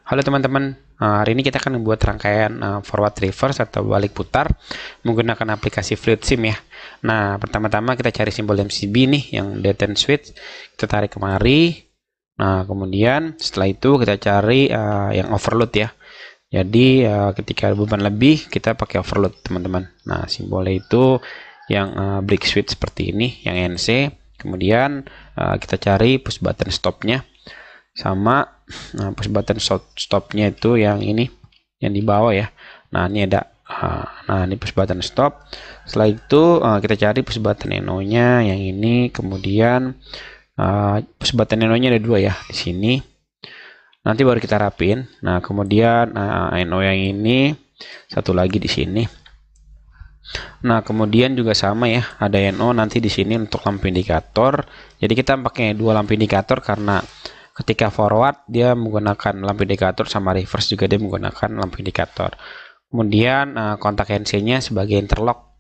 Halo teman-teman, hari ini kita akan membuat rangkaian forward reverse atau balik putar menggunakan aplikasi FluidSim ya. Nah, pertama-tama kita cari simbol MCB nih yang dead and switch, kita tarik kemari. Nah, kemudian setelah itu kita cari yang overload ya. Jadi ketika beban lebih kita pakai overload teman-teman. Nah, simbolnya itu yang break switch seperti ini, yang NC. Kemudian kita cari push button stopnya sama push button stopnya itu yang ini yang di bawah ya. Nah ini ada nah ini push button stop. Setelah itu kita cari push button NO nya yang ini, kemudian push button NO nya ada dua ya di sini, nanti baru kita rapin. Nah kemudian NO yang ini satu lagi di sini. Nah kemudian juga sama ya, ada NO nanti di sini untuk lampu indikator. Jadi kita pakai dua lampu indikator karena ketika forward dia menggunakan lampu indikator, sama reverse juga dia menggunakan lampu indikator. Kemudian kontak NC-nya sebagai interlock.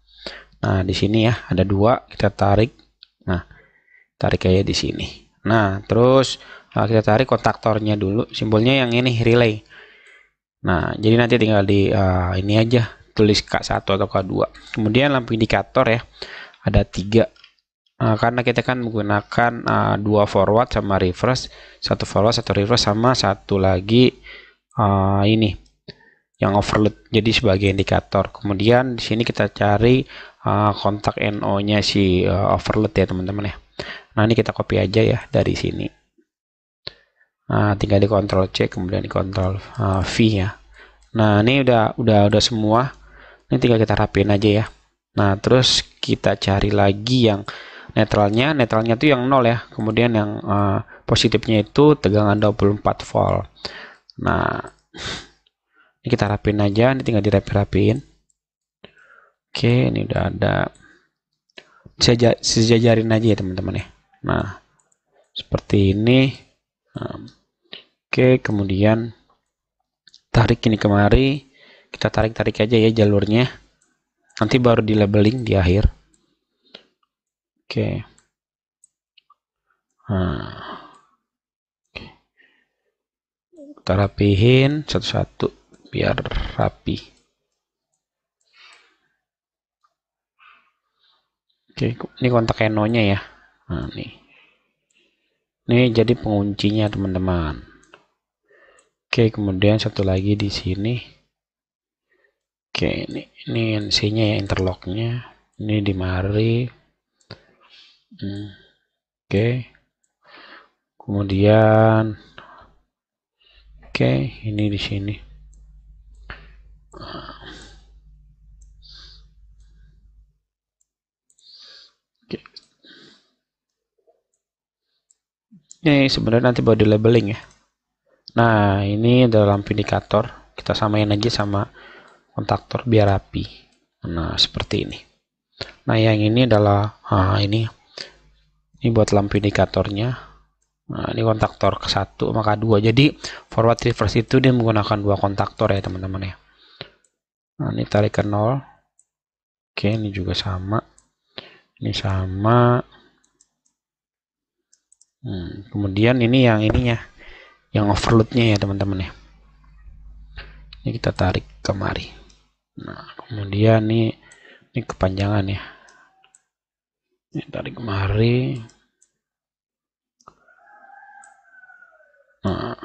Nah, di sini ya ada dua, kita tarik. Nah, tarik kayak di sini. Nah, terus kita tarik kontaktornya dulu, simbolnya yang ini relay. Nah, jadi nanti tinggal di ini aja tulis K1 atau K2. Kemudian lampu indikator ya ada 3. Karena kita kan menggunakan dua forward sama reverse, satu forward satu reverse sama satu lagi ini yang overload, jadi sebagai indikator. Kemudian di sini kita cari kontak NO nya si overload ya teman-teman ya. Nah ini kita copy aja ya dari sini. Tinggal di Ctrl C kemudian di Ctrl V ya. Nah ini udah semua, ini tinggal kita rapiin aja ya. Nah terus kita cari lagi yang netralnya tuh yang 0 ya, kemudian yang positifnya itu tegangan 24 volt. Nah ini kita rapin aja, ini tinggal dirapi-rapiin. Oke, ini udah ada, sejajarin aja ya teman-teman ya. Nah seperti ini. Oke, kemudian tarik ini kemari, kita tarik aja ya jalurnya, nanti baru di labeling di akhir. Oke. Kita rapihin satu-satu biar rapi. Oke, ini kontak NO nya ya. Nah, ini jadi penguncinya teman-teman. Oke, kemudian satu lagi di sini. Oke, ini NC-nya ya, interlocknya. Ini di mari. Oke. Kemudian oke, ini di sini. Oke. Ini sebenarnya nanti baru di labeling ya. Nah, ini adalah lampu indikator. Kita samain aja sama kontaktor biar rapi. Nah, seperti ini. Nah, yang ini adalah ini buat lampu indikatornya. Nah, ini kontaktor ke-1 sama K2. Jadi forward reverse itu dia menggunakan dua kontaktor ya teman-teman ya. Nah, ini tarik ke 0. Oke, ini juga sama. Ini sama. Kemudian ini yang ininya, yang overloadnya ya teman-teman ya. Ini kita tarik kemari. Nah, kemudian ini kepanjangan ya. Ini tarik kemari. Nah,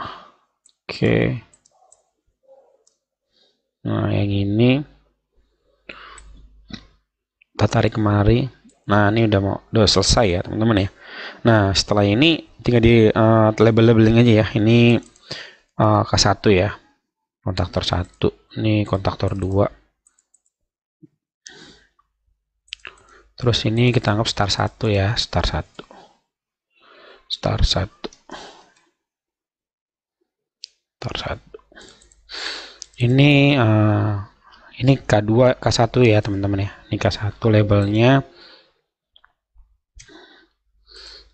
oke. Nah, yang ini kita tarik kemari. Nah, ini udah selesai ya teman-teman ya. Nah, setelah ini tinggal di label-labeling aja ya. Ini K1 ya, kontaktor 1. Ini kontaktor 2. Terus ini kita anggap star 1 ya, star 1. Star 1. Star 1. Ini K2, K1 ya teman-teman ya. Ini K1 labelnya.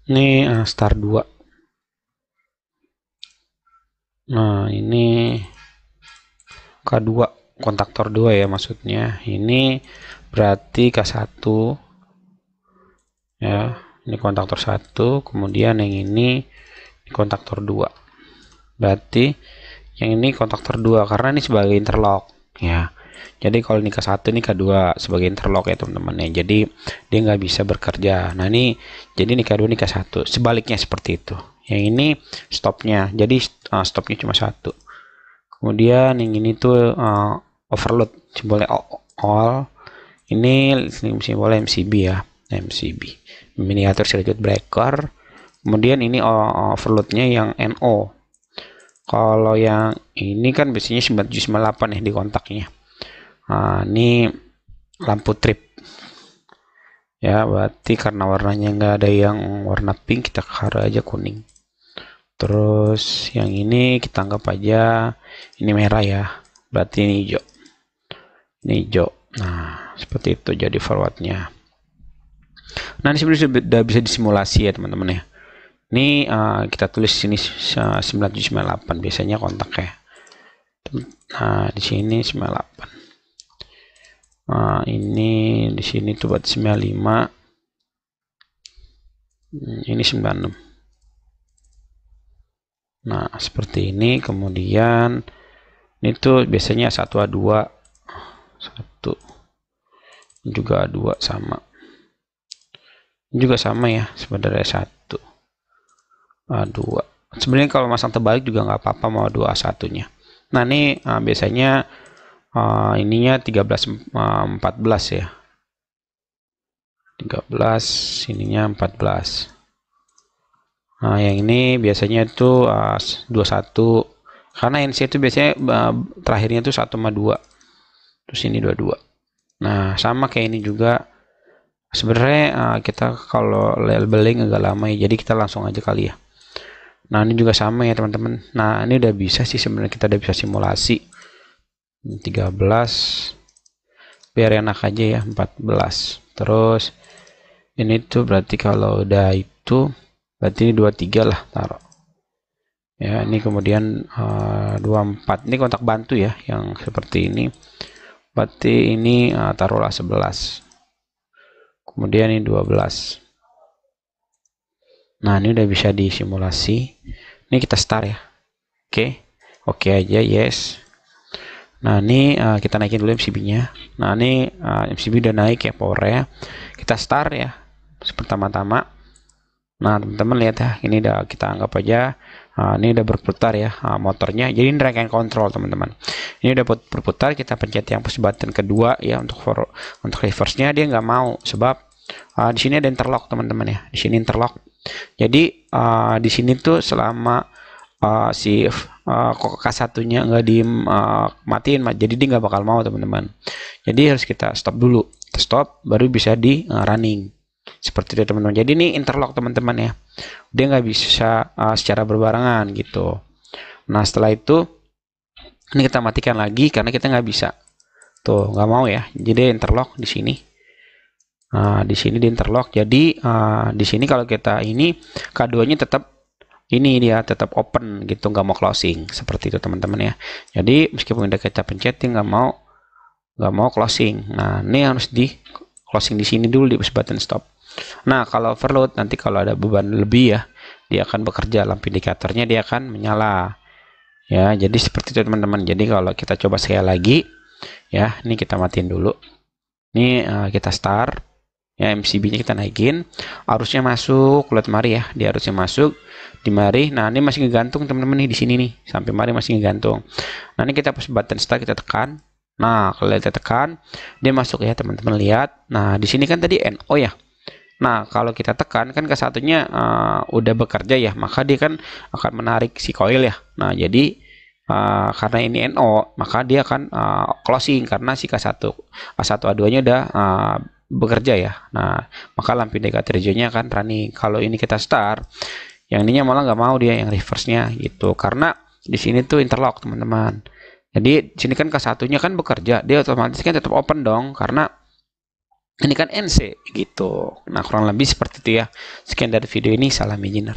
Ini star 2. Nah, ini K2, kontaktor 2 ya maksudnya. Ini berarti K1 ya. Ini kontaktor 1, kemudian yang ini kontaktor 2. Berarti Yang ini kontaktor 2 karena ini sebagai interlock ya. Jadi kalau ini ke 1, ini ke 2 sebagai interlock ya teman-teman ya. Jadi dia nggak bisa bekerja. Nah ini jadi ini ke 2, ini ke 1. Sebaliknya seperti itu. Yang ini stopnya. Jadi stopnya cuma 1. Kemudian yang ini tuh overload, simbolnya all. Ini simbolnya MCB ya. MCB. Miniatur circuit breaker. Kemudian ini overloadnya yang NO. Kalau yang ini kan biasanya 9798 ya di kontaknya. Nah, ini lampu trip ya, berarti karena warnanya nggak ada yang warna pink, kita kara aja kuning. Terus yang ini kita anggap aja ini merah ya, berarti ini hijau. Ini hijau. Nah seperti itu jadi forwardnya. Nah ini sebenarnya sudah bisa disimulasi ya teman-teman ya. Ini kita tulis sini 9798 biasanya kontaknya. Nah di sini 98. Nah ini di sini tuh buat 95. Ini 96. Nah seperti ini. Kemudian ini tuh biasanya 1A2 1 juga A2 sama. Ini juga sama ya sebenarnya 1 A2. Sebenarnya kalau masang terbalik juga nggak apa-apa mau 2A1 nya. Nah ini biasanya ininya 13 14 ya. 13 ininya 14. Nah yang ini biasanya itu 21 karena NC itu biasanya terakhirnya itu 1,2. Terus ini 22. Nah sama kayak ini juga. Sebenarnya kita kalau labeling agak lama ya, jadi kita langsung aja kali ya. Nah ini juga sama ya teman-teman. Nah ini udah bisa sih sebenarnya, kita udah bisa simulasi 13 biar enak aja ya 14. Terus ini tuh berarti kalau udah itu berarti ini 23 lah taruh ya. Ini kemudian 24 ini kontak bantu ya yang seperti ini, berarti ini taruhlah 11. Kemudian ini 12. Nah ini udah bisa disimulasi. Ini kita start ya. Oke aja, yes. Nah ini kita naikin dulu MCB-nya. Nah ini MCB udah naik ya powernya. Kita start ya pertama-tama. Nah teman-teman lihat ya, ini udah kita anggap aja ini udah berputar ya motornya. Jadi ini rangkaian kontrol teman-teman. Ini udah berputar, kita pencet yang push button kedua ya untuk reverse-nya. Dia nggak mau sebab di sini ada interlock teman-teman ya. Di sini interlock. Jadi di sini tuh selama si K1-nya nggak dimatiin, jadi dia nggak bakal mau teman-teman. Jadi harus kita stop dulu. Kita stop baru bisa di running. Seperti itu teman-teman. Jadi ini interlock teman-teman ya. Dia nggak bisa secara berbarengan gitu. Nah setelah itu ini kita matikan lagi karena kita nggak bisa. Tuh nggak mau ya. Jadi interlock di sini. Di sini di interlock. Jadi di sini kalau kita ini K2-nya tetap ini dia tetap open gitu, nggak mau closing seperti itu teman-teman ya. Jadi meskipun udah kita pencet dia nggak mau closing. Nah ini harus di closing di sini dulu di push button stop. Nah kalau overload nanti kalau ada beban lebih ya dia akan bekerja, lampu indikatornya dia akan menyala ya. Jadi seperti itu teman-teman. Jadi kalau kita coba sekali lagi ya, ini kita matiin dulu. Ini kita start ya, MCB-nya kita naikin, arusnya masuk, lihat mari ya, dia arusnya masuk di mari. Nah ini masih ngegantung teman-teman nih di sini nih sampai mari masih ngegantung. Nah ini kita push button start, kita tekan. Nah kalau kita tekan dia masuk ya teman-teman lihat. Nah di sini kan tadi NO ya. Nah kalau kita tekan kan K1-nya udah bekerja ya, maka dia kan akan menarik si coil ya. Nah jadi karena ini NO maka dia akan closing karena si K1 A1A2-nya udah bekerja ya. Nah maka lampu indikator hijaunya akan running. Kalau ini kita start, yang ininya malah nggak mau dia yang reverse-nya gitu, karena di sini tuh interlock teman-teman. Jadi sini kan K1-nya kan bekerja, dia otomatis kan tetap open dong karena ini kan NC gitu. Nah kurang lebih seperti itu ya. Sekian dari video ini, salam engineer.